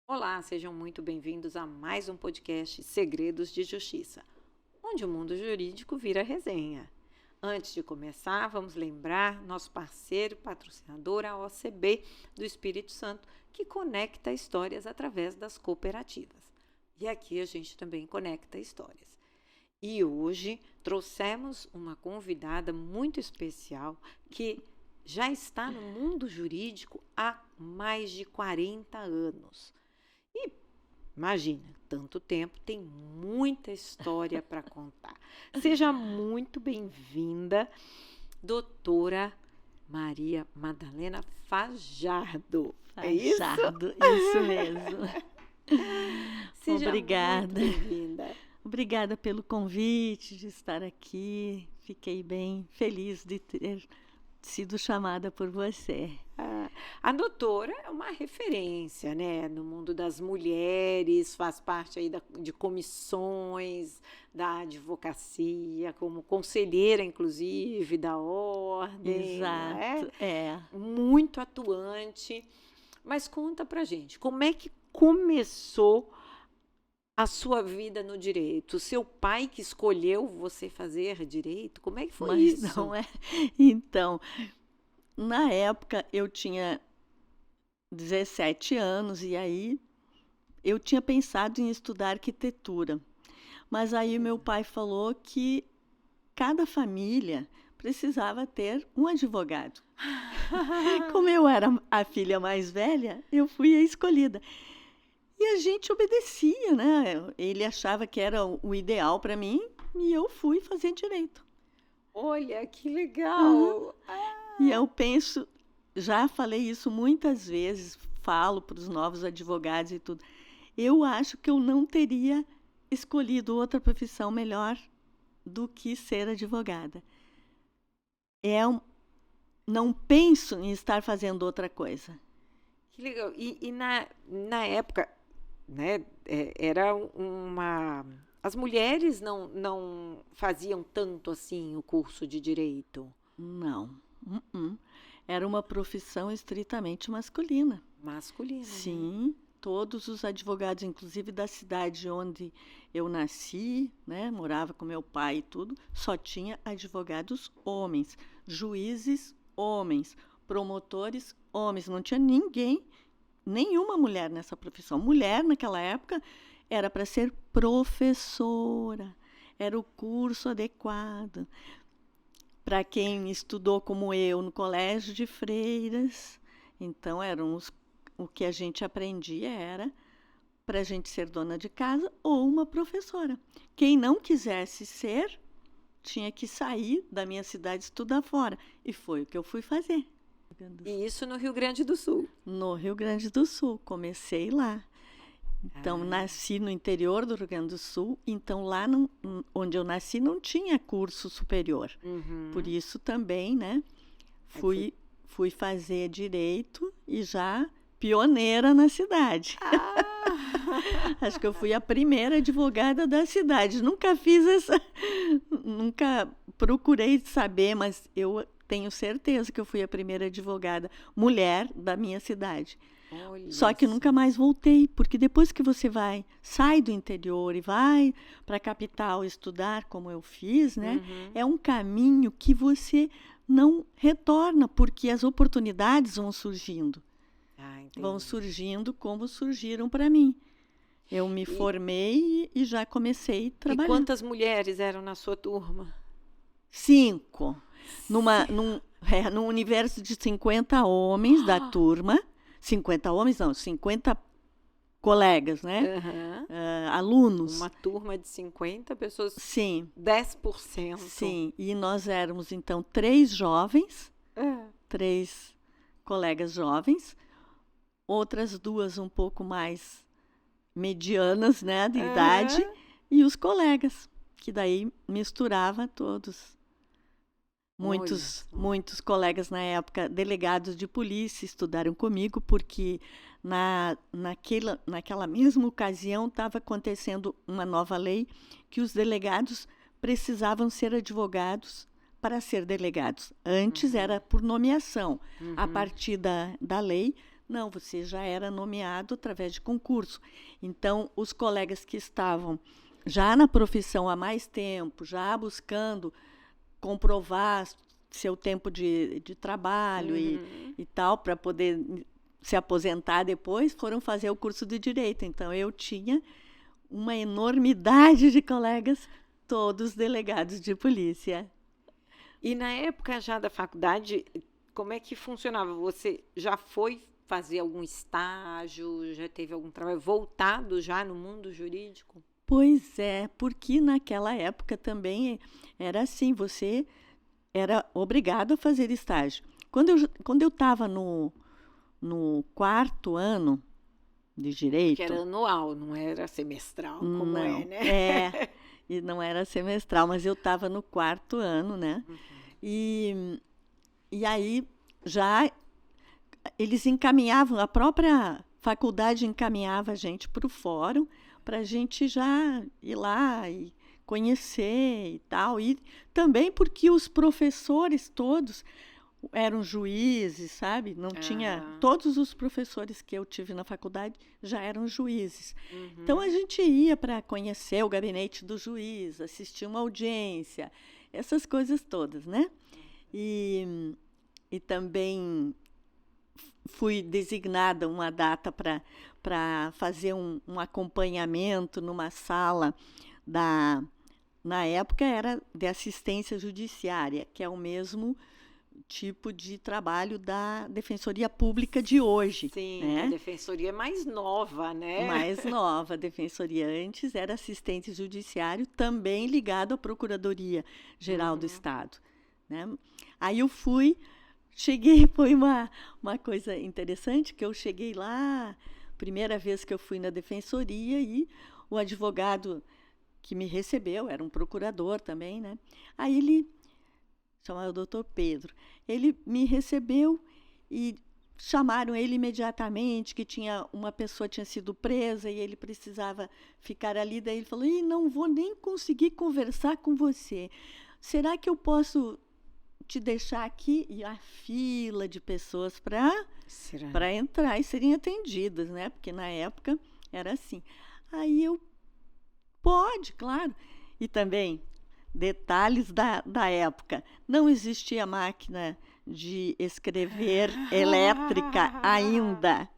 Olá, sejam muito bem-vindos a mais um podcast Segredos de Justiça, onde o mundo jurídico vira resenha. Antes de começar, vamos lembrar nosso parceiro patrocinador, a OCB do Espírito Santo, que conecta histórias através das cooperativas. E aqui a gente também conecta histórias. E hoje trouxemos uma convidada muito especial que já está no mundo jurídico há mais de 40 anos. E imagina, tanto tempo, tem muita história para contar. Seja muito bem-vinda, doutora Maria Madalena Fajardo. Fajardo, isso mesmo. Seja Obrigada. muito bem-vinda. Obrigada pelo convite de estar aqui. Fiquei bem feliz de ter sido chamada por você. A doutora é uma referência, né, no mundo das mulheres, faz parte aí de comissões da advocacia, como conselheira, inclusive, da ordem. Exato, Muito atuante. Mas conta pra gente, como é que começou a sua vida no direito? O seu pai que escolheu você fazer direito? Como é que foi isso? Mas não é. Então, na época eu tinha 17 anos e aí eu tinha pensado em estudar arquitetura. Mas aí meu pai falou que cada família precisava ter um advogado. Como eu era a filha mais velha, eu fui a escolhida. E a gente obedecia, né? Ele achava que era o ideal para mim e eu fui fazer direito. Olha, que legal! E eu penso, já falei isso muitas vezes, falo para os novos advogados e tudo. Eu acho que eu não teria escolhido outra profissão melhor do que ser advogada. Não penso em estar fazendo outra coisa. Que legal! E na época, né, era uma... As mulheres não faziam tanto assim o curso de direito? Não. Era uma profissão estritamente masculina. Masculina. Sim, né? Todos os advogados, inclusive da cidade onde eu nasci, né, morava com meu pai e tudo, só tinha advogados homens, juízes homens, promotores homens, não tinha nenhuma mulher nessa profissão. Mulher, naquela época, era para ser professora, era o curso adequado. Para quem estudou como eu no colégio de freiras, então o que a gente aprendia era para a gente ser dona de casa ou uma professora. Quem não quisesse ser, tinha que sair da minha cidade e estudar fora. E foi o que eu fui fazer. E isso no Rio Grande do Sul? No Rio Grande do Sul, comecei lá. Então, nasci no interior do Rio Grande do Sul, então lá onde eu nasci não tinha curso superior. Por isso também, né, fui fazer direito e já pioneira na cidade. Acho que eu fui a primeira advogada da cidade. Nunca procurei saber, mas eu tenho certeza que eu fui a primeira advogada mulher da minha cidade. Só que nunca mais voltei, porque depois que você sai do interior e vai para a capital estudar, como eu fiz, né? É um caminho que você não retorna, porque as oportunidades vão surgindo. Vão surgindo como surgiram para mim. Eu me formei e já comecei a trabalhar. E quantas mulheres eram na sua turma? 5. Num universo de 50 homens da turma. 50 homens, não, 50 colegas, né? Alunos. Uma turma de 50 pessoas? Sim. 10%. Sim, e nós éramos, então, 3 jovens, 3 colegas jovens, outras 2 um pouco mais medianas, né, de idade, e os colegas, que daí misturava todos. Muitos colegas na época, delegados de polícia, estudaram comigo, porque naquela mesma ocasião estava acontecendo uma nova lei que os delegados precisavam ser advogados para ser delegados. Antes era por nomeação. A partir da lei, não, você já era nomeado através de concurso. Então, os colegas que estavam já na profissão há mais tempo, já buscando comprovar seu tempo de trabalho e tal, para poder se aposentar depois, foram fazer o curso de Direito. Então, eu tinha uma enormidade de colegas, todos delegados de polícia. E na época já da faculdade, como é que funcionava? Você já foi fazer algum estágio, já teve algum trabalho voltado já no mundo jurídico? Pois é, porque naquela época também era assim, você era obrigado a fazer estágio. Quando eu estava no 4º ano de Direito... Que era anual, não era semestral, como não, é, né? E não era semestral, mas eu estava no 4º ano, né? E aí já eles encaminhavam, a própria faculdade encaminhava a gente para o fórum, para a gente já ir lá e conhecer e tal. E também porque os professores todos eram juízes, sabe? Não tinha... Todos os professores que eu tive na faculdade já eram juízes. Então, a gente ia para conhecer o gabinete do juiz, assistir uma audiência, essas coisas todas, né? E também fui designada uma data para fazer um acompanhamento numa sala na época era de assistência judiciária, que é o mesmo tipo de trabalho da Defensoria Pública de hoje. Sim, né? A Defensoria é mais nova, né? Mais nova. A Defensoria antes era assistente judiciário, também ligado à Procuradoria Geral do Estado. Né? Aí eu cheguei, foi uma coisa interessante, que eu cheguei lá, primeira vez que eu fui na Defensoria, e o advogado que me recebeu, era um procurador também, né? Aí ele, chamava o doutor Pedro, ele me recebeu e chamaram ele imediatamente, que uma pessoa tinha sido presa e ele precisava ficar ali. Daí ele falou, não vou nem conseguir conversar com você. Será que eu posso te deixar aqui? E a fila de pessoas para entrar e serem atendidas, né? Porque na época era assim. Aí eu, pode, claro. E também, detalhes da época, não existia máquina de escrever elétrica ainda.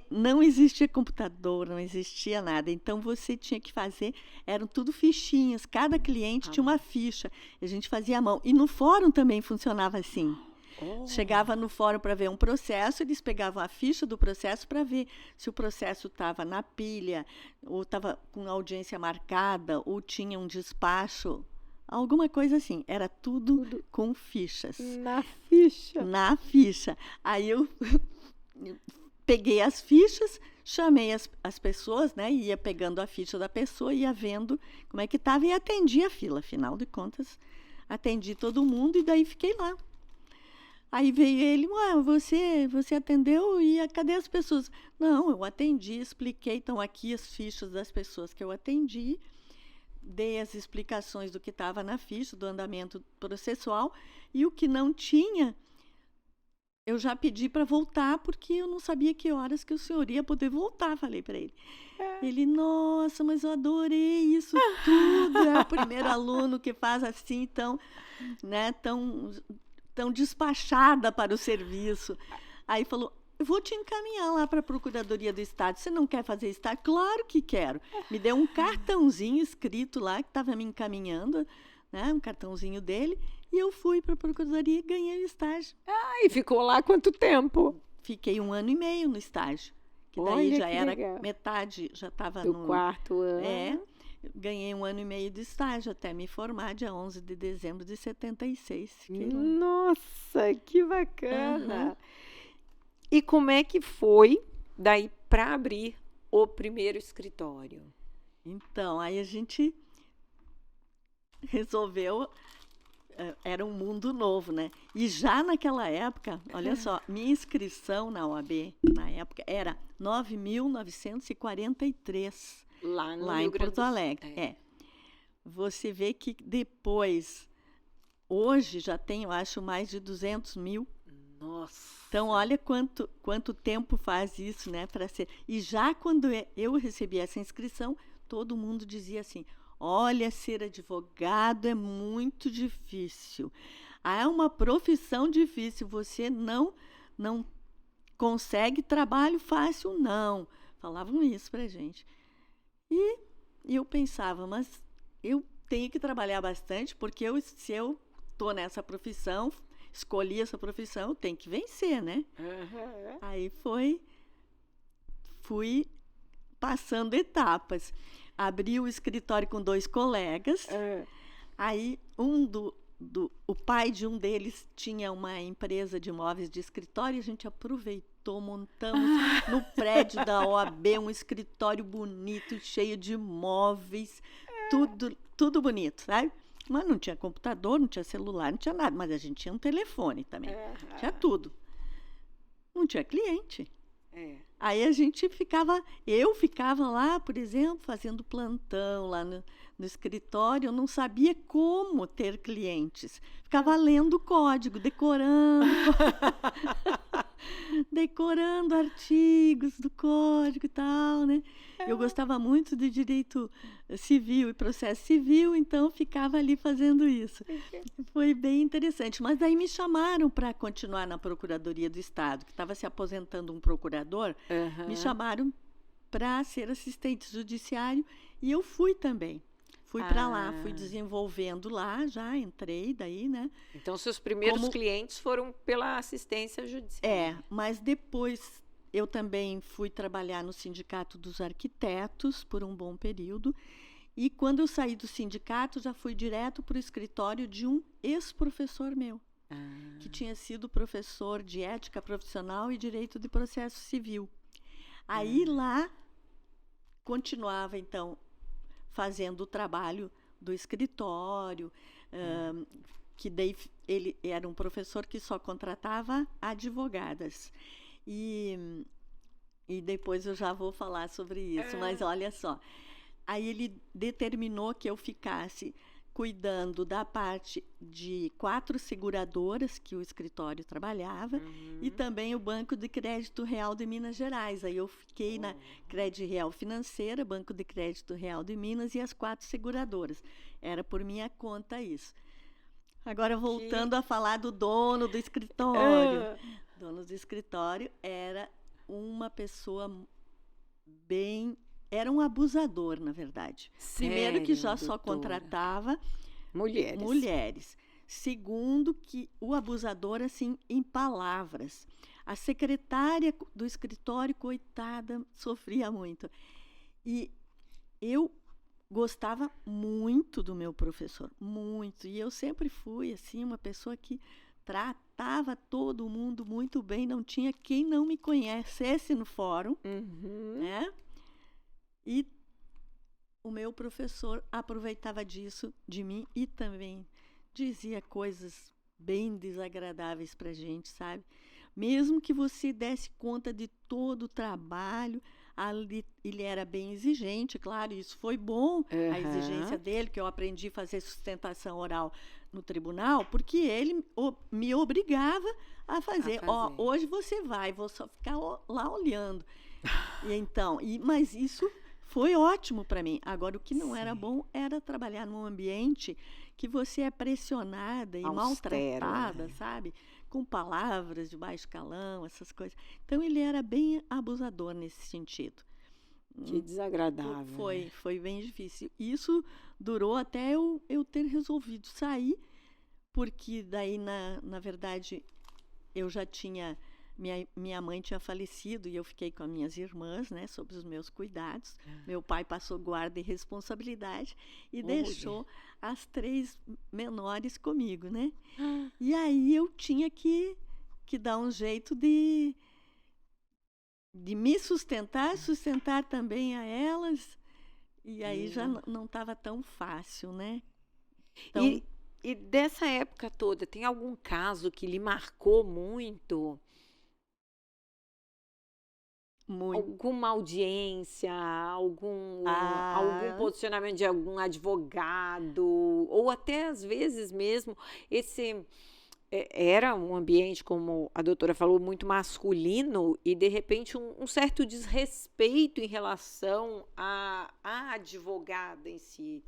Não existia computador, não existia nada. Então, você tinha que fazer, eram tudo fichinhas. Cada cliente tinha uma ficha. A gente fazia à mão. E no fórum também funcionava assim. Chegava no fórum para ver um processo, eles pegavam a ficha do processo para ver se o processo estava na pilha, ou estava com audiência marcada, ou tinha um despacho, alguma coisa assim. Era tudo com fichas. Na ficha? Na ficha. Aí eu peguei as fichas, chamei as pessoas, né? Ia pegando a ficha da pessoa, ia vendo como é que estava e atendi a fila. Afinal de contas, atendi todo mundo e daí fiquei lá. Aí veio ele, você atendeu e cadê as pessoas? Não, eu atendi, expliquei, estão aqui as fichas das pessoas que eu atendi, dei as explicações do que estava na ficha, do andamento processual, e o que não tinha, eu já pedi para voltar, porque eu não sabia que horas que o senhor ia poder voltar, falei para ele. Ele, nossa, mas eu adorei isso tudo, é o primeiro aluno que faz assim, tão despachada para o serviço. Aí falou, eu vou te encaminhar lá para a Procuradoria do Estado. Você não quer fazer estágio? Claro que quero. Me deu um cartãozinho escrito lá, que estava me encaminhando, né, um cartãozinho dele, e eu fui para a Procuradoria e ganhei o estágio. E ficou lá quanto tempo? Fiquei 1 ano e meio no estágio. Que daí já era legal. Metade, já estava no 4º ano. Ganhei 1 ano e meio de estágio até me formar, dia 11 de dezembro de 76. Nossa, que bacana! E como é que foi daí para abrir o primeiro escritório? Então, aí a gente resolveu, era um mundo novo, né? E já naquela época, olha só, minha inscrição na OAB, na época, era 9.943. Lá em Porto Alegre. você vê que depois, hoje já tem, eu acho, mais de 200 mil. Nossa. Então, olha quanto tempo faz isso, né, para ser. E já quando eu recebi essa inscrição, todo mundo dizia assim: olha, ser advogado é muito difícil. É uma profissão difícil, você não consegue trabalho fácil, não. Falavam isso pra gente. E eu pensava, mas eu tenho que trabalhar bastante, porque se eu estou nessa profissão, escolhi essa profissão, eu tenho que vencer, né? Uhum. Aí fui passando etapas. Abri o escritório com 2 colegas. Aí o pai de um deles tinha uma empresa de móveis de escritório, e a gente aproveitou, montamos no prédio da OAB um escritório bonito, cheio de móveis, tudo bonito, sabe? Mas não tinha computador, não tinha celular, não tinha nada, mas a gente tinha um telefone também, tinha tudo. Não tinha cliente. Aí eu ficava lá, por exemplo, fazendo plantão lá no escritório, eu não sabia como ter clientes. Ficava lendo código, decorando artigos do código e tal, né? Eu gostava muito de direito civil e processo civil, então ficava ali fazendo isso. Foi bem interessante. Mas daí me chamaram para continuar na Procuradoria do Estado, que estava se aposentando um procurador, me chamaram para ser assistente judiciário e eu fui também. Fui para lá, fui desenvolvendo lá, já entrei daí, né? Então, seus primeiros clientes foram pela assistência judiciária. Mas depois eu também fui trabalhar no Sindicato dos Arquitetos por um bom período. E quando eu saí do sindicato, já fui direto para o escritório de um ex-professor meu, que tinha sido professor de ética profissional e direito de processo civil. Aí lá continuava, então, fazendo o trabalho do escritório, que daí ele era um professor que só contratava advogadas. E depois eu já vou falar sobre isso, mas olha só. Aí ele determinou que eu ficasse cuidando da parte de 4 seguradoras que o escritório trabalhava e também o Banco de Crédito Real de Minas Gerais. Aí eu fiquei na Crédito Real Financeira, Banco de Crédito Real de Minas e as 4 seguradoras. Era por minha conta isso. Agora, voltando a falar do dono do escritório. O dono do escritório era uma pessoa era um abusador, na verdade. Sério, primeiro que já doutora? Só contratava mulheres. Segundo que o abusador, assim, em palavras. A secretária do escritório, coitada, sofria muito. E eu gostava muito do meu professor, muito. E eu sempre fui, assim, uma pessoa que tratava todo mundo muito bem. Não tinha quem não me conhecesse no fórum, né? E o meu professor aproveitava disso de mim e também dizia coisas bem desagradáveis para a gente, sabe? Mesmo que você desse conta de todo o trabalho, ele era bem exigente, claro, isso foi bom, a exigência dele, que eu aprendi a fazer sustentação oral no tribunal, porque ele me obrigava a fazer. Hoje você vai, vou só ficar lá olhando. Mas isso foi ótimo para mim. Agora, o que não era bom era trabalhar num ambiente que você é pressionada e maltratada, sabe? Com palavras de baixo calão, essas coisas. Então, ele era bem abusador nesse sentido. Que desagradável. Foi bem difícil. Isso durou até eu ter resolvido sair, porque daí, na verdade, eu já tinha... Minha mãe tinha falecido e eu fiquei com as minhas irmãs, né, sob os meus cuidados. Meu pai passou guarda e responsabilidade e deixou as 3 menores comigo, né? E aí eu tinha que dar um jeito de me sustentar também a elas. E aí já não estava tão fácil, né? Então... E dessa época toda, tem algum caso que lhe marcou muito? Muito. alguma audiência, algum Ah, posicionamento de algum advogado, ou até às vezes mesmo esse era um ambiente, como a doutora falou, muito masculino e de repente um certo desrespeito em relação à advogada em si.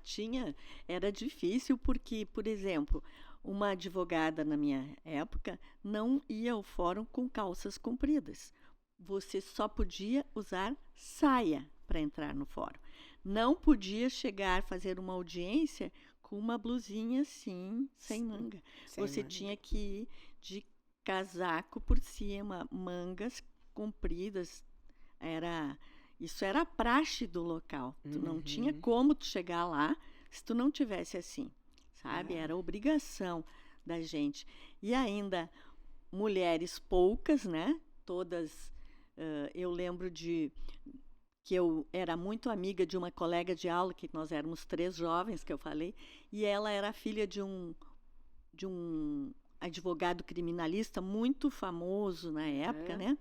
tinha. Era difícil porque, por exemplo, uma advogada na minha época não ia ao fórum com calças compridas. Você só podia usar saia para entrar no fórum. Não podia chegar a fazer uma audiência com uma blusinha assim, sem manga. Sem Você manga. tinha que ir de casaco por cima, mangas compridas. Era, isso era a praxe do local. Tu não tinha Uhum. como tu chegar lá se tu não tivesse assim, sabe? Ah, Era obrigação da gente. E ainda mulheres poucas, né? Todas. Eu lembro de que eu era muito amiga de uma colega de aula, que nós éramos 3 jovens, que eu falei, e ela era filha de um advogado criminalista muito famoso na época, é. né?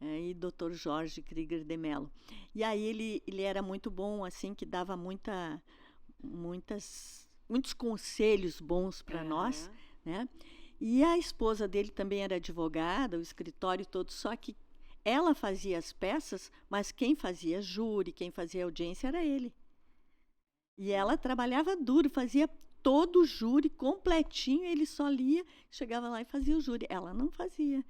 E Dr. Jorge Krieger de Mello. E aí ele era muito bom, assim, que dava muitos conselhos bons para nós, Aham. né? E a esposa dele também era advogada, o escritório todo, só que ela fazia as peças, mas quem fazia júri, quem fazia audiência era ele. E ela trabalhava duro, fazia todo o júri completinho, ele só lia, chegava lá e fazia o júri. Ela não fazia.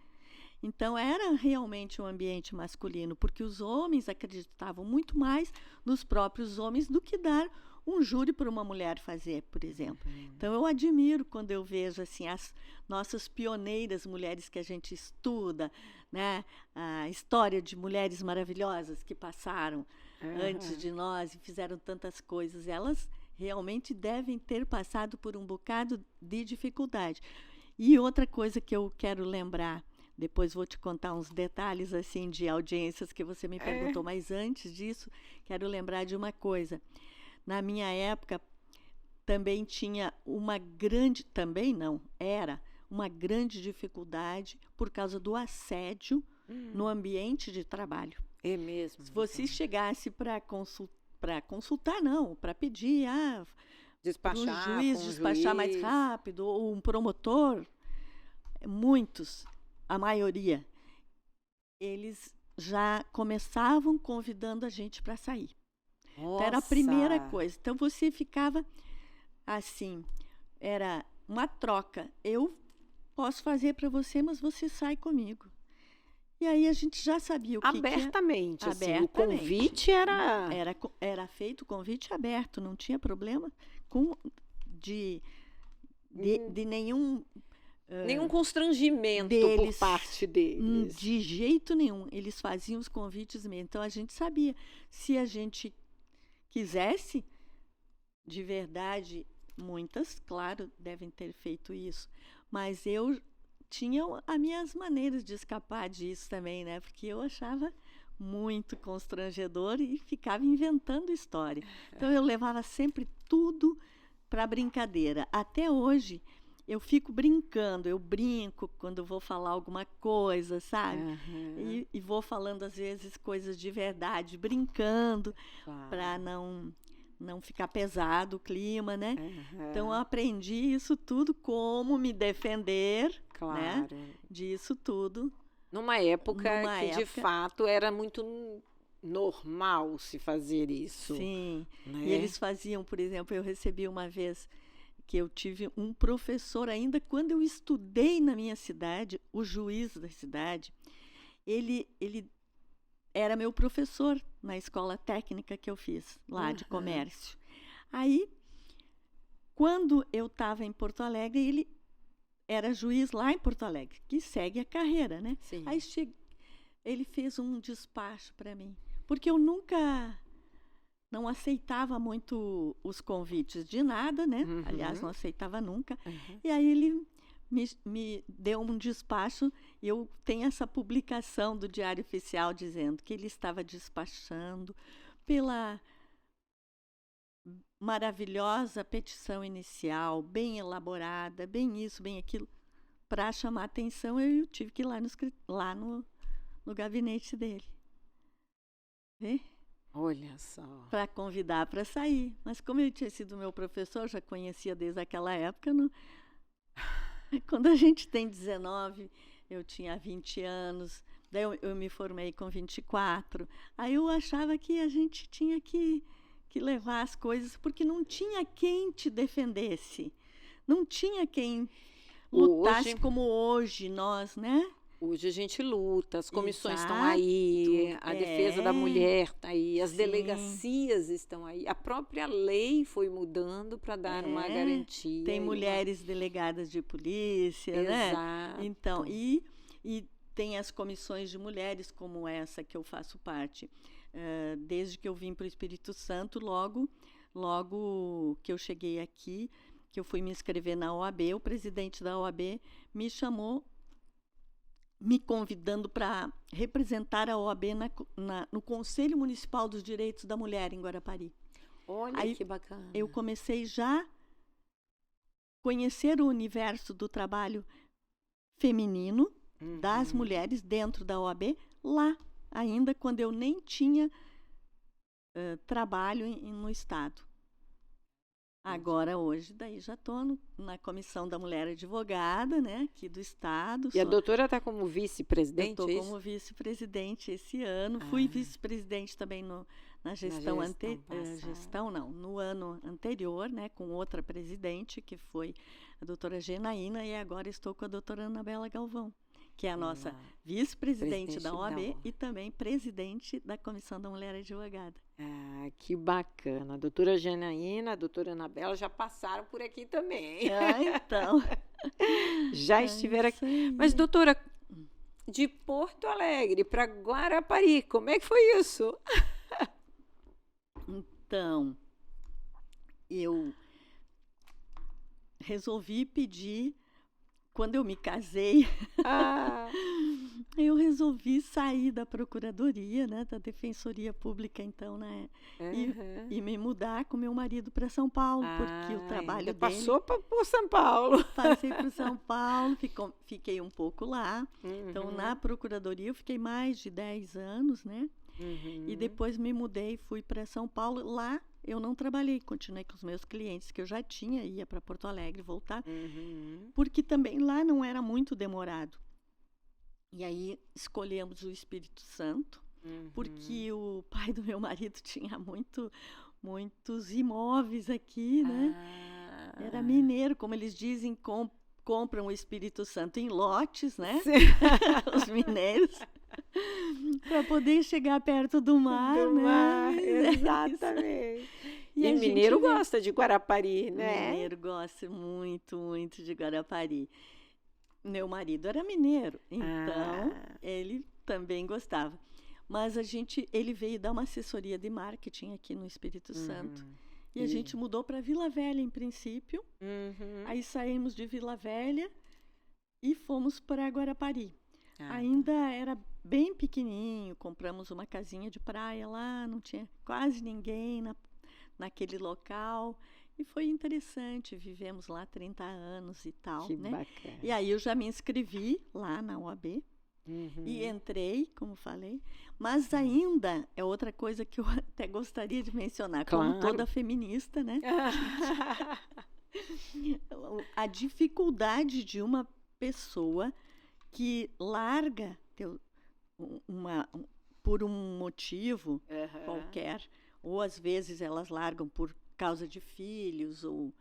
Então era realmente um ambiente masculino, porque os homens acreditavam muito mais nos próprios homens do que dar um júri para uma mulher fazer, por exemplo. Então eu admiro quando eu vejo assim as nossas pioneiras mulheres que a gente estuda, né? A história de mulheres maravilhosas que passaram antes Aham. de nós e fizeram tantas coisas. Elas realmente devem ter passado por um bocado de dificuldade. E outra coisa que eu quero lembrar, depois vou te contar uns detalhes assim de audiências que você me É. perguntou, mas antes disso, quero lembrar de uma coisa. Na minha época também tinha uma grande, também não, era uma grande dificuldade por causa do assédio no ambiente de trabalho. É mesmo, Se você doutora. chegasse para consultar, não, para pedir, para um Despachar juiz com o despachar mais juiz. rápido, ou um promotor, muitos, a maioria, eles já começavam convidando a gente para sair. Então era a primeira Nossa! coisa. Então você ficava assim, era uma troca. Eu posso fazer para você, mas você sai comigo. E aí a gente já sabia o que é Abertamente, assim, o abertamente. convite era Era feito o convite aberto, não tinha problema com de, hum, de nenhum nenhum constrangimento por deles. parte deles. De jeito nenhum. Eles faziam os convites mesmo. Então a gente sabia. Se a gente quisesse, de verdade, muitas, claro, devem ter feito isso. Mas eu tinha as minhas maneiras de escapar disso também, né? Porque eu achava muito constrangedor e ficava inventando história. Então eu levava sempre tudo para brincadeira. Até hoje eu fico brincando, eu brinco quando vou falar alguma coisa, sabe? Aham, E vou falando às vezes coisas de verdade, brincando, para claro. não ficar pesado o clima, né? Então eu Aham, aprendi isso tudo, como me defender, né? claro. Disso tudo, Numa época numa que de época, fato era muito normal se fazer isso, sim. E né? eles faziam, por exemplo, eu recebi uma vez que eu tive um professor ainda quando eu estudei na minha cidade, o juiz da cidade, ele era meu professor na escola técnica que eu fiz lá de Aham, comércio. Aí, quando eu estava em Porto Alegre, ele era juiz lá em Porto Alegre, que segue a carreira, né? sim. Aí ele fez um despacho para mim, porque eu nunca não aceitava muito os convites de nada, né? Aliás, Uhum, não aceitava nunca. uhum. E aí ele me deu um despacho e eu tenho essa publicação do Diário Oficial dizendo que ele estava despachando pela maravilhosa petição inicial, bem elaborada, bem isso, bem aquilo, para chamar atenção. Eu tive que ir lá no no gabinete dele. Vê? Olha só. Para convidar para sair. Mas como ele tinha sido meu professor, já conhecia desde aquela época, não... Quando a gente tem 19, eu tinha 20 anos, daí eu me formei com 24. Aí eu achava que a gente tinha que levar as coisas, porque não tinha quem te defendesse. Não tinha quem lutasse como hoje nós, né? Hoje a gente luta, as comissões estão Exato, aí, a defesa da mulher está aí, as Sim. delegacias estão aí, a própria lei foi mudando para dar uma garantia. Tem mulheres delegadas de polícia, né? Exato. Então, e tem as comissões de mulheres como essa que eu faço parte. Desde que eu vim para o Espírito Santo, logo que eu cheguei aqui, que eu fui me inscrever na OAB, o presidente da OAB me chamou, me convidando para representar a OAB no Conselho Municipal dos Direitos da Mulher em Guarapari. Olha aí, que bacana. Eu comecei já a conhecer o universo do trabalho feminino das mulheres dentro da OAB, lá ainda quando eu nem tinha trabalho no Estado. Agora, hoje, daí já estou na Comissão da Mulher Advogada, né, aqui do Estado. E a doutora está como vice-presidente? Eu estou como vice-presidente esse ano. Fui vice-presidente também na gestão no ano anterior, né, com outra presidente, que foi a doutora Genaína, e agora estou com a doutora Anabela Galvão, que é a nossa vice-presidente da OAB e também presidente da Comissão da Mulher Advogada. Ah, que bacana. A doutora Janaína, a doutora Anabela já passaram por aqui também. Então. Já estiveram aqui. Mas, doutora, de Porto Alegre para Guarapari, como é que foi isso? Então, eu resolvi pedir, quando eu me casei, eu resolvi sair da Procuradoria, né, da Defensoria Pública, então, né, e me mudar com meu marido para São Paulo, porque o trabalho dele... Passou por São Paulo. Passei para São Paulo, fiquei um pouco lá. Então, na Procuradoria, eu fiquei mais de 10 anos, né, e depois me mudei e fui para São Paulo. Lá eu não trabalhei, continuei com os meus clientes que eu já tinha, ia para Porto Alegre voltar, porque também lá não era muito demorado. E aí escolhemos o Espírito Santo, porque o pai do meu marido tinha muitos imóveis aqui, né? Era mineiro, como eles dizem, compram o Espírito Santo em lotes, né? Os mineiros. Para poder chegar perto do mar, né? Exatamente. E mineiro gosta de Guarapari, né? Mineiro gosta muito, muito de Guarapari. Meu marido era mineiro, então ele também gostava. Mas ele veio dar uma assessoria de marketing aqui no Espírito Santo. E a gente mudou para Vila Velha, em princípio. Aí saímos de Vila Velha e fomos para Guarapari. Ainda era bem pequenininho, compramos uma casinha de praia lá, não tinha quase ninguém naquele local. E foi interessante, vivemos lá 30 anos e tal, que né? Bacana. E aí eu já me inscrevi lá na OAB e entrei, como falei. Mas ainda é outra coisa que eu até gostaria de mencionar, como toda feminista, né? A dificuldade de uma pessoa que larga por um motivo qualquer, ou às vezes elas largam por causa de filhos ou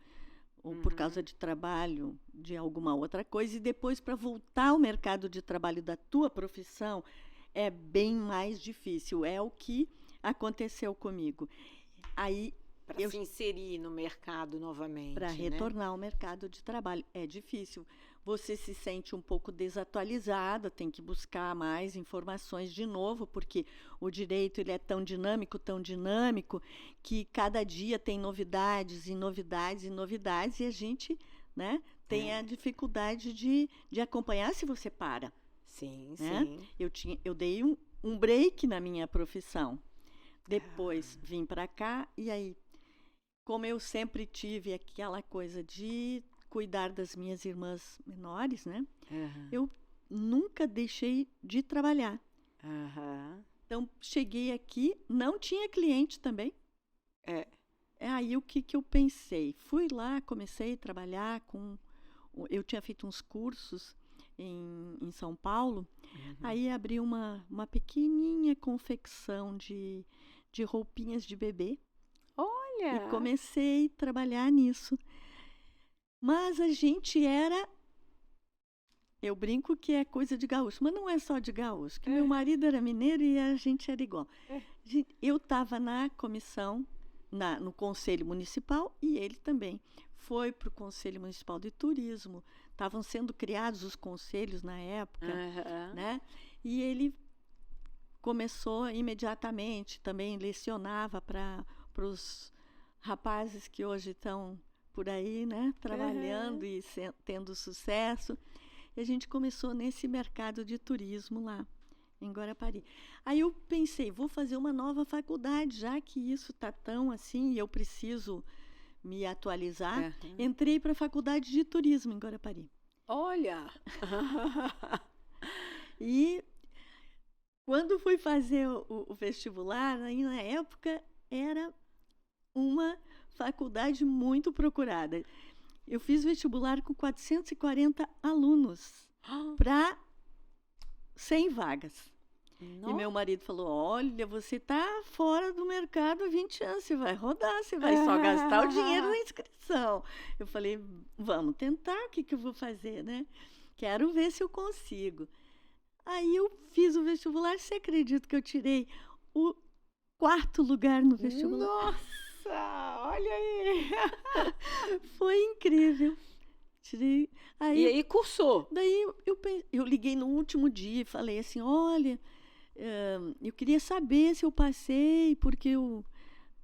por causa de trabalho, de alguma outra coisa, e depois para voltar ao mercado de trabalho da tua profissão é bem mais difícil. É o que aconteceu comigo. Aí para se inserir no mercado novamente, para retornar ao mercado de trabalho é difícil. Você se sente um pouco desatualizada, tem que buscar mais informações de novo, porque o direito ele é tão dinâmico, que cada dia tem novidades e novidades e novidades, e a gente, né, tem a dificuldade de acompanhar se você para. Sim, né? sim. Eu dei um break na minha profissão. Depois vim para cá, e aí, como eu sempre tive aquela coisa de cuidar das minhas irmãs menores, né? Eu nunca deixei de trabalhar. Aham. Então, cheguei aqui, não tinha cliente também. É. Aí o que eu pensei? Fui lá, comecei a trabalhar eu tinha feito uns cursos em São Paulo, aí abri uma pequenininha confecção de roupinhas de bebê e Olha! comecei a trabalhar nisso. Mas a gente eu brinco que é coisa de gaúcho, mas não é só de gaúcho, que meu marido era mineiro e a gente era igual. Eu estava na comissão, no Conselho Municipal, e ele também foi para o Conselho Municipal de Turismo. Estavam sendo criados os conselhos na época, né? E ele começou imediatamente, também lecionava para os rapazes que hoje estão por aí, né? Trabalhando e tendo sucesso. E a gente começou nesse mercado de turismo lá, em Guarapari. Aí eu pensei, vou fazer uma nova faculdade, já que isso está tão assim e eu preciso me atualizar. Entrei para a faculdade de turismo em Guarapari. Olha! E quando fui fazer o vestibular, aí na época era uma faculdade muito procurada. Eu fiz vestibular com 440 alunos para 100 vagas. Nossa. E meu marido falou, olha, você está fora do mercado há 20 anos, você vai rodar, você vai só gastar o dinheiro na inscrição. Eu falei, vamos tentar, o que eu vou fazer, né? Quero ver se eu consigo. Aí eu fiz o vestibular, você acredita que eu tirei o 4º lugar no vestibular? Nossa, olha aí! Foi incrível. Tirei. E aí cursou? Daí eu liguei no último dia e falei assim, olha, eu queria saber se eu passei, porque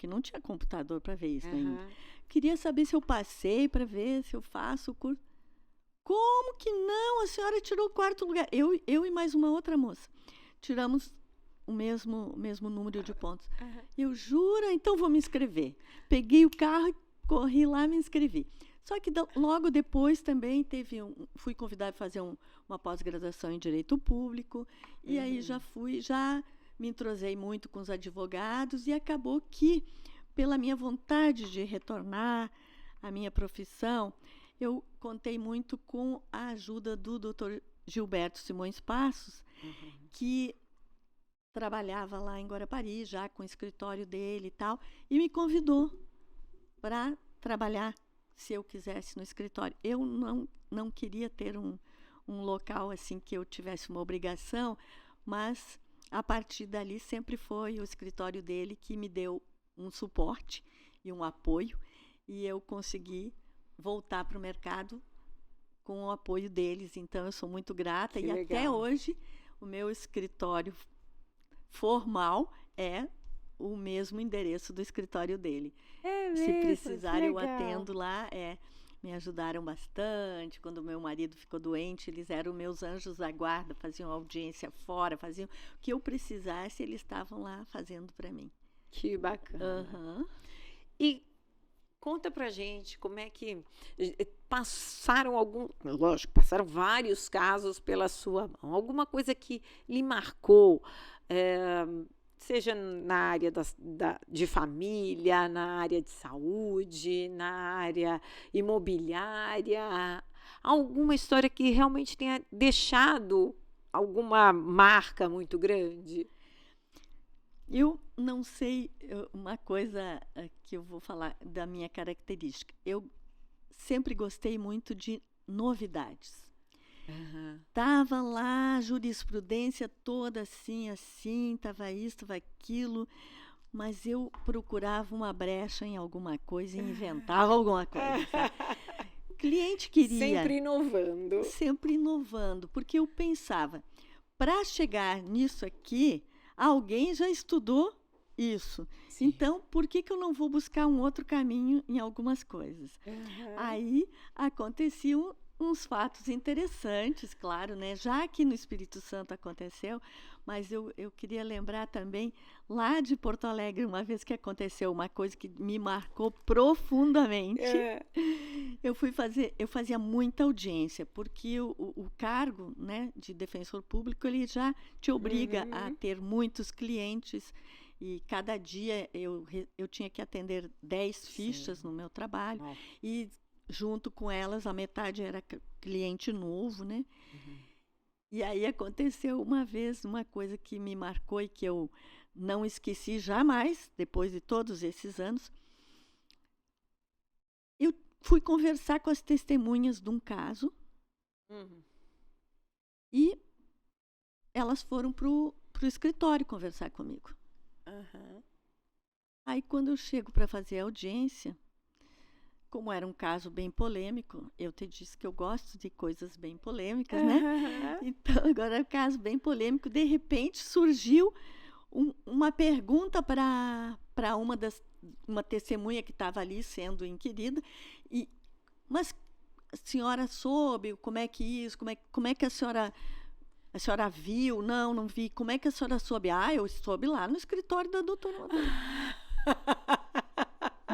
não tinha computador para ver isso ainda. Queria saber se eu passei para ver se eu faço o curso. Como que não? A senhora tirou o 4º lugar. Eu e mais uma outra moça. Tiramos o mesmo número de pontos. Eu juro, então vou me inscrever. Peguei o carro e corri lá e me inscrevi. Só que logo depois também fui convidada a fazer uma pós-graduação em Direito Público. E aí já me entrosei muito com os advogados e acabou que, pela minha vontade de retornar à minha profissão, eu contei muito com a ajuda do Dr. Gilberto Simões Passos, que trabalhava lá em Guarapari, já com o escritório dele e tal, e me convidou para trabalhar, se eu quisesse, no escritório. Eu não queria ter um local assim que eu tivesse uma obrigação, mas a partir dali sempre foi o escritório dele que me deu um suporte e um apoio, e eu consegui voltar para o mercado com o apoio deles. Então eu sou muito grata. Que e legal. Até hoje o meu escritório formal é o mesmo endereço do escritório dele. Se precisar, eu atendo lá. Me ajudaram bastante. Quando meu marido ficou doente, eles eram meus anjos da guarda, faziam audiência fora, faziam o que eu precisasse, eles estavam lá fazendo para mim. Que bacana. E conta pra gente como é que passaram passaram vários casos pela sua mão. Alguma coisa que lhe marcou, seja na área de família, na área de saúde, na área imobiliária, alguma história que realmente tenha deixado alguma marca muito grande? Eu não sei, uma coisa que eu vou falar da minha característica. Eu sempre gostei muito de novidades. Tava lá a jurisprudência toda assim, tava isso, tava aquilo, mas eu procurava uma brecha em alguma coisa e inventava alguma coisa, sabe? O cliente queria... Sempre inovando, porque eu pensava, para chegar nisso aqui, alguém já estudou isso. Sim. Então, por que eu não vou buscar um outro caminho em algumas coisas? Aí aconteciam uns fatos interessantes, claro, né? Já que no Espírito Santo aconteceu, mas eu queria lembrar também lá de Porto Alegre, uma vez que aconteceu uma coisa que me marcou profundamente. Eu fazia muita audiência, porque o cargo, né, de defensor público, ele já te obriga a ter muitos clientes, e cada dia eu tinha que atender 10 fichas no meu trabalho, e junto com elas, a metade era cliente novo, né? E aí aconteceu uma vez uma coisa que me marcou e que eu não esqueci jamais, depois de todos esses anos. Eu fui conversar com as testemunhas de um caso e elas foram pro escritório conversar comigo. Aí, quando eu chego para fazer a audiência, como era um caso bem polêmico, eu te disse que eu gosto de coisas bem polêmicas, né? Então, agora é um caso bem polêmico. De repente, surgiu uma pergunta para uma testemunha que estava ali sendo inquirida. Mas a senhora soube como é que isso, como é que a senhora viu? Não vi. Como é que a senhora soube? Eu soube lá no escritório da doutora.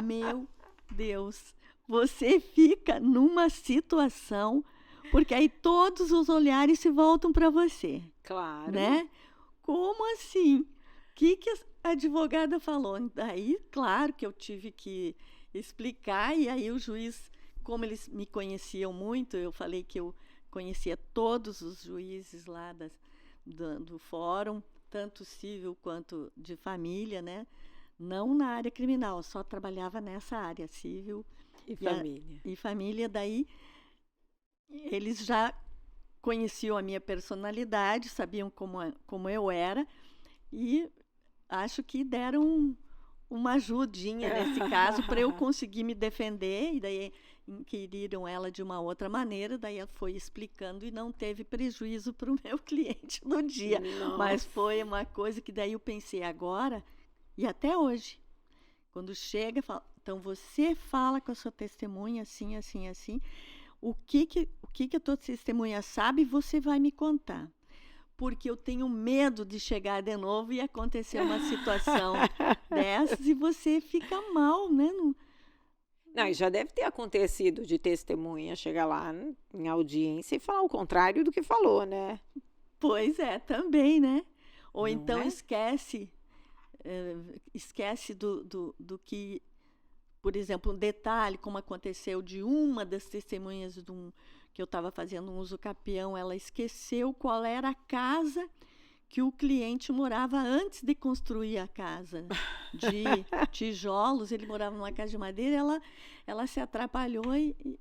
Meu Deus, você fica numa situação, porque aí todos os olhares se voltam para você. Claro. Né? Como assim? O que a advogada falou? Daí, claro que eu tive que explicar, e aí o juiz, como eles me conheciam muito, eu falei que eu conhecia todos os juízes lá do fórum, tanto civil quanto de família, né? Não na área criminal, só trabalhava nessa área, civil e família. Daí, eles já conheciam a minha personalidade, sabiam como eu era, e acho que deram uma ajudinha nesse caso para eu conseguir me defender, e daí inquiriram ela de uma outra maneira, daí ela foi explicando e não teve prejuízo para o meu cliente no dia. Nossa. Mas foi uma coisa que daí eu pensei agora, e até hoje, quando chega, fala, então você fala com a sua testemunha assim, assim, assim, o que a tua testemunha sabe, você vai me contar. Porque eu tenho medo de chegar de novo e acontecer uma situação dessas e você fica mal, né? Não, e já deve ter acontecido de testemunha chegar lá em audiência e falar o contrário do que falou, né? Pois é, também, né? Ou Não então é? esquece do que, por exemplo, um detalhe, como aconteceu de uma das testemunhas que eu estava fazendo um uso capião, ela esqueceu qual era a casa que o cliente morava antes de construir a casa de tijolos. Ele morava numa casa de madeira, ela se atrapalhou e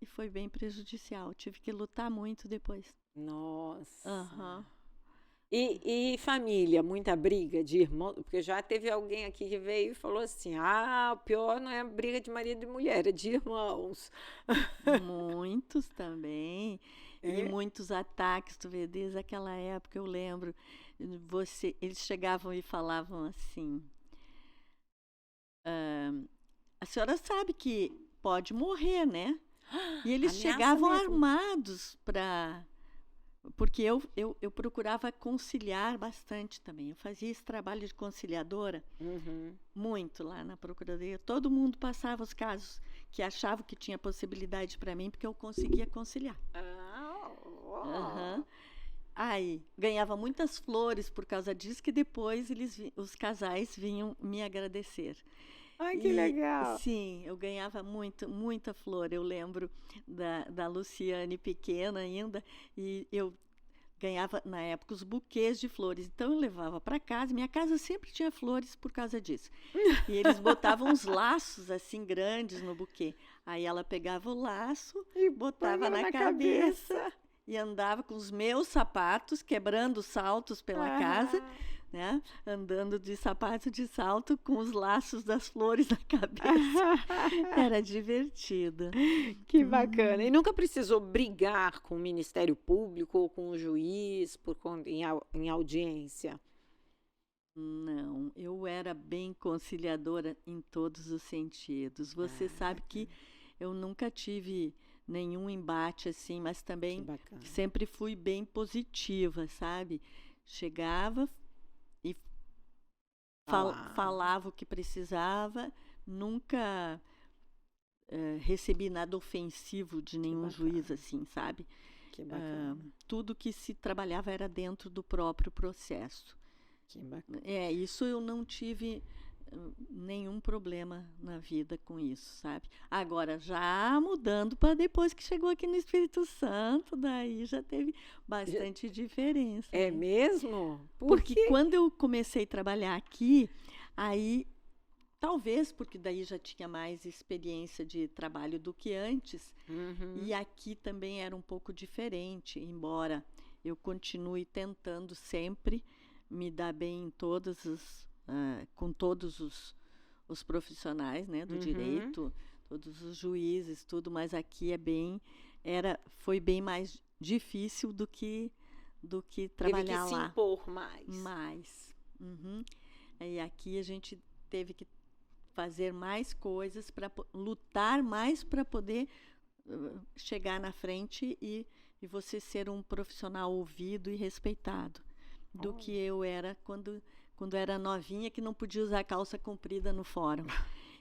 foi bem prejudicial. Tive que lutar muito depois. Nossa. E família, muita briga de irmão, porque já teve alguém aqui que veio e falou assim, o pior não é a briga de marido e mulher, é de irmãos. Muitos também, e muitos ataques, tu vê, desde aquela época eu lembro, eles chegavam e falavam assim, a senhora sabe que pode morrer, né? E eles Ameaça chegavam mesmo. armados porque eu procurava conciliar bastante também. Eu fazia esse trabalho de conciliadora muito lá na Procuradoria. Todo mundo passava os casos que achavam que tinha possibilidade para mim, porque eu conseguia conciliar. Aí, ganhava muitas flores por causa disso, que depois os casais vinham me agradecer. Ai, que legal. Sim, eu ganhava muita flor. Eu lembro da Luciane pequena ainda, e eu ganhava, na época, os buquês de flores. Então, eu levava para casa. Minha casa sempre tinha flores por causa disso. E eles botavam uns laços, assim, grandes no buquê. Aí ela pegava o laço e botava na cabeça. E andava com os meus sapatos, quebrando saltos pela casa, né? Andando de sapato de salto com os laços das flores na cabeça. Era divertido. Que bacana. E nunca precisou brigar com o Ministério Público ou com o juiz em audiência? Não, eu era bem conciliadora em todos os sentidos. Você sabe que eu nunca tive nenhum embate assim, mas também sempre fui bem positiva, sabe? Chegava e falava o que precisava, nunca recebi nada ofensivo de nenhum juiz, assim, sabe? Que bacana. Tudo que se trabalhava era dentro do próprio processo. Que bacana. Isso eu não tive nenhum problema na vida com isso, sabe? Agora, já mudando para depois que chegou aqui no Espírito Santo, daí já teve bastante diferença. É né? mesmo? Porque quando eu comecei a trabalhar aqui, aí, talvez porque daí já tinha mais experiência de trabalho do que antes, e aqui também era um pouco diferente, embora eu continue tentando sempre me dar bem em com todos os profissionais, né, do direito, todos os juízes, tudo, mas aqui foi bem mais difícil do que trabalhar lá. Teve que se impor mais. E aqui a gente teve que fazer mais coisas, lutar mais para poder chegar na frente e você ser um profissional ouvido e respeitado, do que eu era quando era novinha, que não podia usar calça comprida no fórum,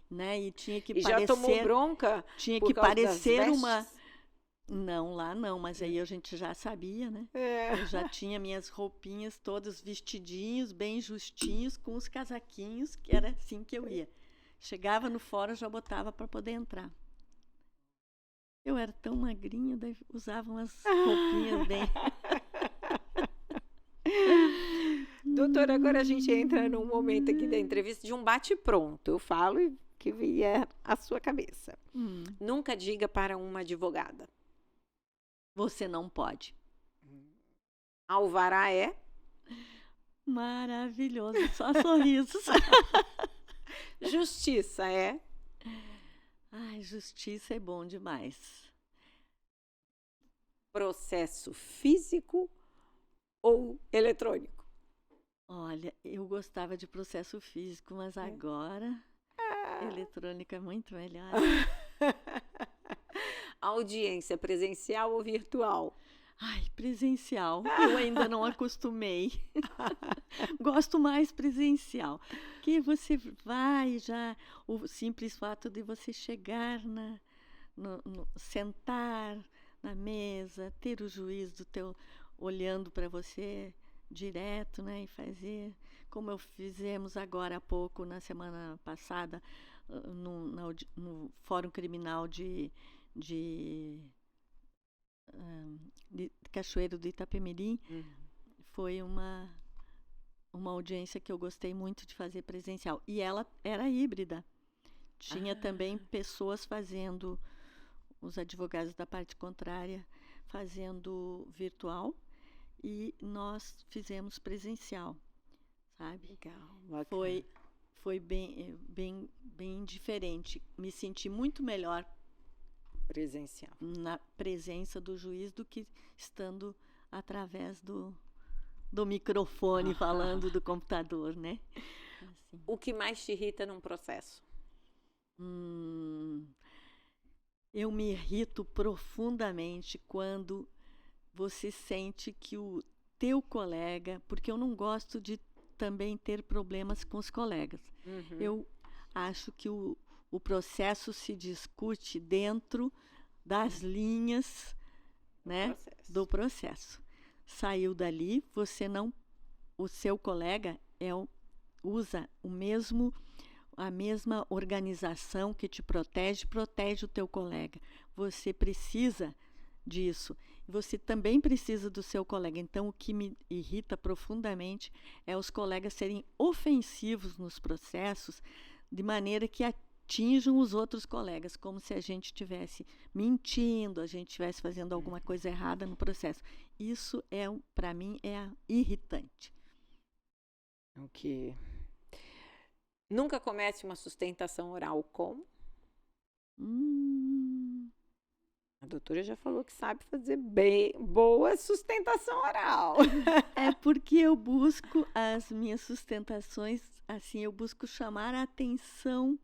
né? E tinha que parecer... já tomou bronca? Tinha que parecer uma... Não, lá não, mas aí a gente já sabia, né? Eu já tinha minhas roupinhas todas vestidinhos, bem justinhos, com os casaquinhos, que era assim que eu ia. Chegava no fórum, já botava para poder entrar. Eu era tão magrinha, daí usava umas roupinhas bem... Doutora, agora a gente entra num momento aqui da entrevista de um bate-pronto. Eu falo e que vier à sua cabeça. Nunca diga para uma advogada: você não pode. Alvará é? Maravilhoso, só sorrisos. Justiça é? Ai, justiça é bom demais. Processo físico ou eletrônico? Olha, eu gostava de processo físico, mas agora eletrônica é muito melhor. Audiência presencial ou virtual? Ai, presencial. Eu ainda não acostumei. Gosto mais presencial. Que você vai já, o simples fato de você chegar sentar na mesa, ter o juiz olhando para você direto, né, e fazer, como fizemos agora há pouco, na semana passada, no Fórum Criminal de Cachoeiro do Itapemirim. Foi uma audiência que eu gostei muito de fazer presencial. E ela era híbrida. Tinha também pessoas fazendo, os advogados da parte contrária, fazendo virtual, e nós fizemos presencial, sabe? Legal, foi bem diferente. Me senti muito melhor presencial na presença do juiz do que estando através do microfone, falando do computador, né? Assim. O que mais te irrita num processo? Eu me irrito profundamente quando você sente que o teu colega, porque eu não gosto de também ter problemas com os colegas. Eu acho que o processo se discute dentro das linhas, né, do processo. Saiu dali, o seu colega usa a mesma organização que te protege o teu colega. Você precisa disso. Você também precisa do seu colega. Então, o que me irrita profundamente é os colegas serem ofensivos nos processos, de maneira que atinjam os outros colegas, como se a gente estivesse mentindo, a gente estivesse fazendo alguma coisa errada no processo. Isso, para mim, é irritante. Ok. Nunca comece uma sustentação oral com? A doutora já falou que sabe fazer boa sustentação oral. É porque eu busco as minhas sustentações, assim, eu busco chamar a atenção,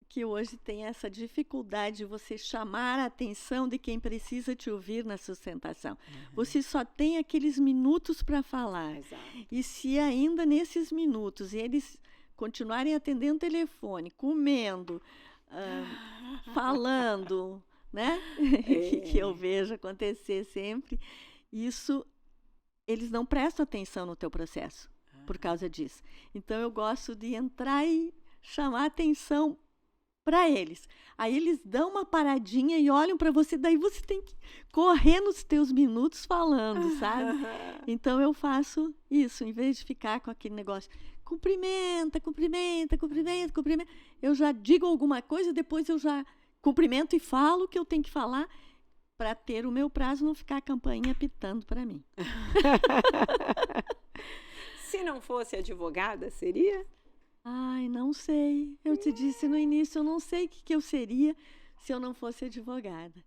que hoje tem essa dificuldade de você chamar a atenção de quem precisa te ouvir na sustentação. Você só tem aqueles minutos para falar. Exato. E se ainda nesses minutos eles continuarem atendendo o telefone, comendo, falando, né? Que eu vejo acontecer sempre. Isso, eles não prestam atenção no teu processo por causa disso. Então, eu gosto de entrar e chamar atenção para eles. Aí eles dão uma paradinha e olham para você, daí você tem que correr nos teus minutos falando, sabe? Então eu faço isso, em vez de ficar com aquele negócio, cumprimenta, eu já digo alguma coisa, depois eu já cumprimento e falo o que eu tenho que falar para ter o meu prazo, não ficar a campainha apitando para mim. Se não fosse advogada, seria? Ai, não sei. Eu te disse no início, eu não sei o que eu seria se eu não fosse advogada.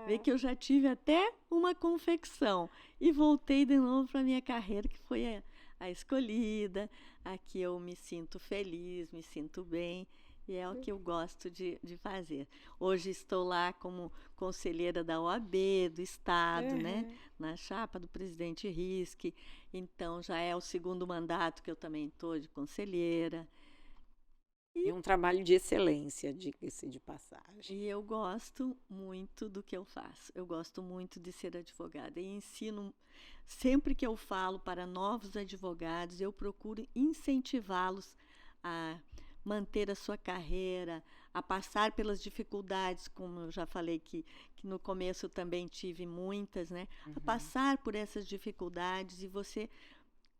Vê que eu já tive até uma confecção e voltei de novo para a minha carreira, que foi a escolhida, a que eu me sinto feliz, me sinto bem, e é o que eu gosto de fazer. Hoje estou lá como conselheira da OAB, do Estado, né? Na chapa do presidente Risch, então já é o segundo mandato que eu também estou de conselheira. E um trabalho de excelência, diga-se de passagem. E eu gosto muito do que eu faço. Eu gosto muito de ser advogada. E ensino, sempre que eu falo para novos advogados, eu procuro incentivá-los a manter a sua carreira, a passar pelas dificuldades, como eu já falei que no começo eu também tive muitas, né? A passar por essas dificuldades e você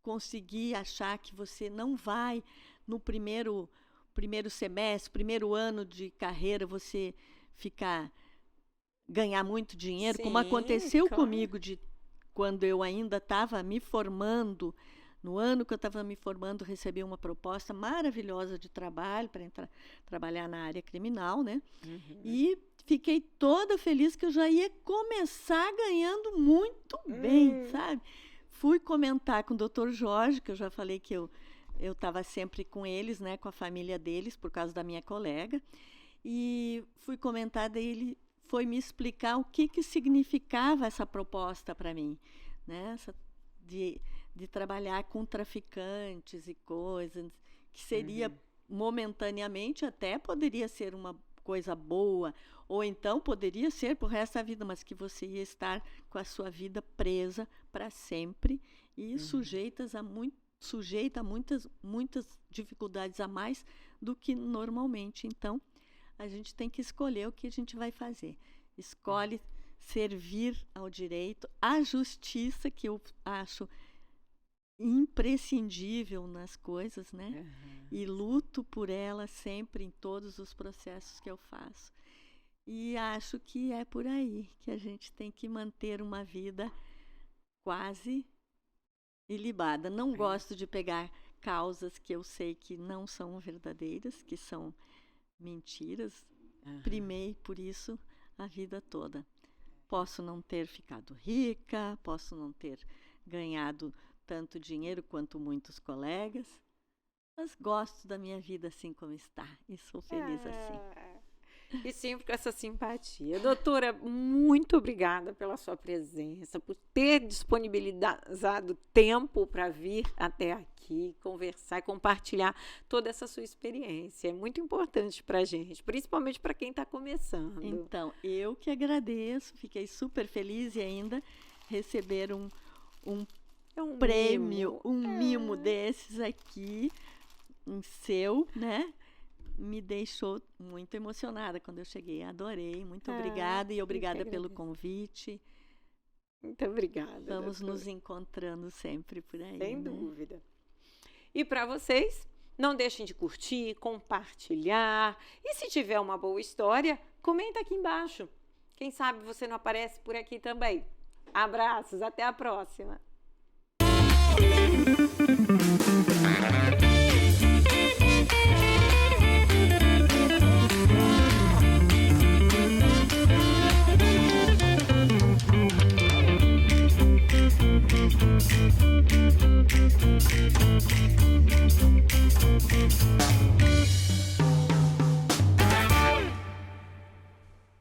conseguir achar que você não vai no primeiro semestre, primeiro ano de carreira, você ganhar muito dinheiro, como aconteceu comigo quando eu ainda estava me formando. No ano que eu estava me formando, recebi uma proposta maravilhosa de trabalho para trabalhar na área criminal, né? E fiquei toda feliz que eu já ia começar ganhando muito bem, sabe? Fui comentar com o Dr. Jorge, que eu já falei que eu estava sempre com eles, né, com a família deles, por causa da minha colega, e fui comentar, daí ele foi me explicar o que significava essa proposta para mim, né, de trabalhar com traficantes e coisas, que seria momentaneamente, até poderia ser uma coisa boa, ou então poderia ser pro resto da vida, mas que você ia estar com a sua vida presa para sempre e sujeita a muitas dificuldades a mais do que normalmente. Então, a gente tem que escolher o que a gente vai fazer. Escolhe servir ao direito, à justiça, que eu acho imprescindível nas coisas, né? E luto por ela sempre em todos os processos que eu faço. E acho que é por aí que a gente tem que manter uma vida quase ilibada. Não gosto de pegar causas que eu sei que não são verdadeiras, que são mentiras. Primei por isso a vida toda. Posso não ter ficado rica, posso não ter ganhado tanto dinheiro quanto muitos colegas, mas gosto da minha vida assim como está e sou feliz assim. E sempre com essa simpatia. Doutora, muito obrigada pela sua presença, por ter disponibilizado tempo para vir até aqui, conversar e compartilhar toda essa sua experiência. É muito importante para a gente, principalmente para quem está começando. Então, eu que agradeço, fiquei super feliz e ainda receber um prêmio, mimo desses aqui, seu, né? Me deixou muito emocionada quando eu cheguei. Adorei, muito obrigada e obrigada pelo convite. Muito obrigada. Vamos nos encontrando sempre por aí. Sem dúvida. E para vocês, não deixem de curtir, compartilhar. E se tiver uma boa história, comenta aqui embaixo. Quem sabe você não aparece por aqui também. Abraços, até a próxima.